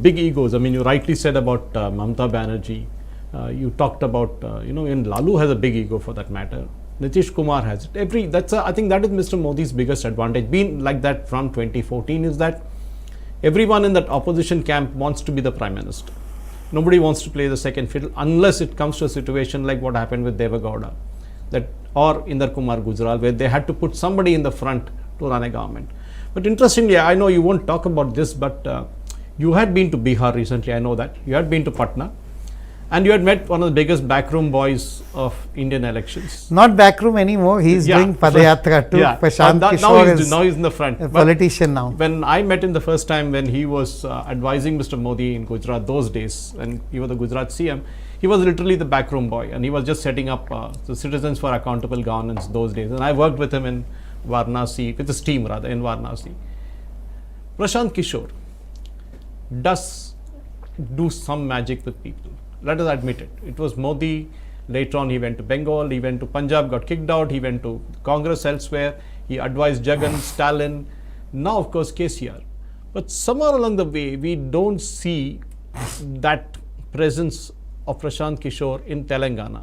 Big egos. I mean, you rightly said about Mamata Banerjee. You talked about, and Lalu has a big ego for that matter. Nitish Kumar has it. I think that is Mr. Modi's biggest advantage. Been like that from 2014 is that everyone in that opposition camp wants to be the Prime Minister. Nobody wants to play the second fiddle unless it comes to a situation like what happened with Deve Gowda or Inder Kumar Gujral, where they had to put somebody in the front to run a government. But interestingly, I know you won't talk about this, but you had been to Bihar recently, I know that. You had been to Patna. And you had met one of the biggest backroom boys of Indian elections. Not backroom anymore. He's doing Padayatra too. Prashant Kishor now he's in the front. A politician now. When I met him the first time, when he was advising Mr. Modi in Gujarat those days, and he was the Gujarat CM, he was literally the backroom boy, and he was just setting up the Citizens for Accountable Governance those days. And I worked with him in Varanasi, with his team rather, in Varanasi. Prashant Kishor does do some magic with people. Let us admit it. It was Modi. Later on, he went to Bengal, he went to Punjab, got kicked out, he went to Congress elsewhere. He advised Jagan, Stalin, now of course KCR. But somewhere along the way, we don't see that presence of Prashant Kishor in Telangana.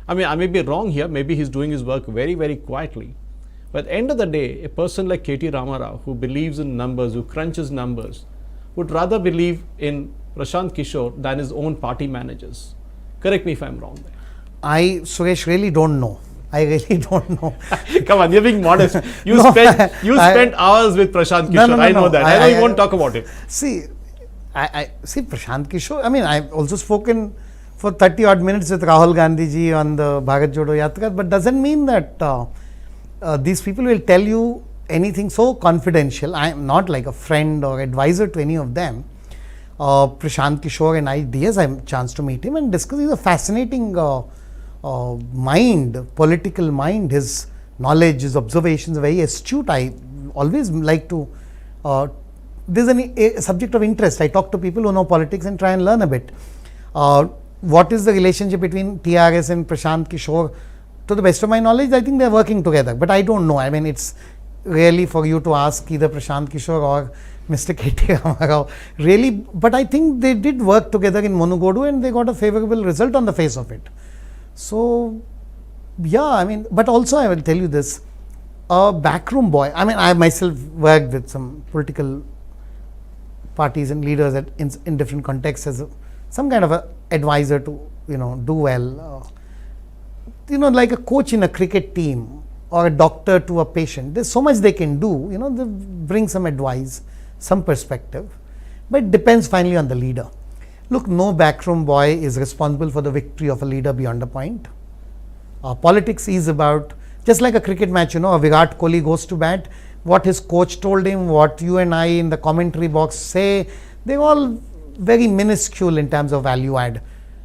I mean, I may be wrong here. Maybe he's doing his work very, very quietly. But at the end of the day, a person like K.T. Ramarao, who believes in numbers, who crunches numbers, would rather believe in Prashant Kishor than his own party managers. Correct me if I'm wrong there. Suresh, really don't know. I really don't know. Come on, you're being modest. You spent hours with Prashant Kishor. I know that. I know you won't talk about it. See, Prashant Kishor, I mean, I've also spoken for 30 odd minutes with Rahul Gandhi ji on the Bharat Jodo Yatra, but doesn't mean that these people will tell you anything so confidential. I am not like a friend or advisor to any of them. Prashant Kishor and I had a chance to meet him and discuss. He's a fascinating mind, political mind. His knowledge, his observations are very astute. I always like to, there's a subject of interest. I talk to people who know politics and try and learn a bit. What is the relationship between TRS and Prashant Kishor? To the best of my knowledge, I think they're working together, but I don't know. I mean, it's really for you to ask either Prashant Kishor or Mr. K.T. Ramarao, really, but I think they did work together in Munugodu and they got a favorable result on the face of it. So, yeah, I mean, but also I will tell you this, a backroom boy, I mean, I myself worked with some political parties and leaders in different contexts as some kind of a advisor to, do well. Like a coach in a cricket team or a doctor to a patient, there's so much they can do, they bring some advice, some perspective, but it depends finally on the leader. Look, no backroom boy is responsible for the victory of a leader beyond a point. Politics is about, just like a cricket match, a Virat Kohli goes to bat, what his coach told him, what you and I in the commentary box say, they're all very minuscule in terms of value add.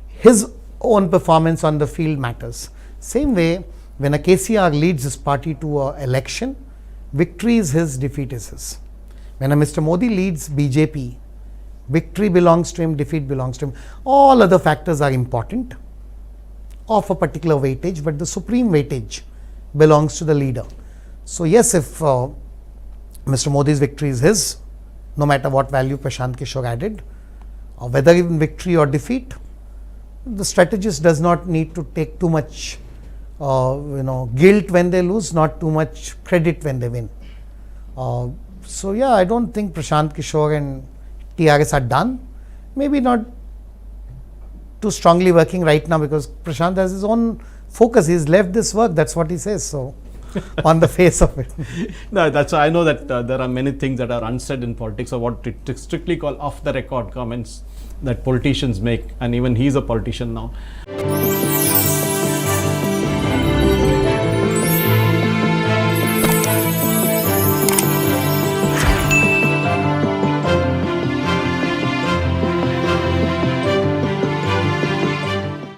His own performance on the field matters. Same way, when a KCR leads his party to an election, victory is his, defeat is his. When a Mr. Modi leads BJP, victory belongs to him, defeat belongs to him. All other factors are important of a particular weightage, but the supreme weightage belongs to the leader. So yes, if Mr. Modi's victory is his, no matter what value Prashant Kishor added, or whether even victory or defeat, the strategist does not need to take too much guilt when they lose, not too much credit when they win. So yeah, I don't think Prashant Kishor and TRS are done. Maybe not too strongly working right now because Prashant has his own focus. He's left this work. That's what he says. So on the face of it. No, that's I know that there are many things that are unsaid in politics, or what it strictly called off the record comments that politicians make, and even he's a politician now.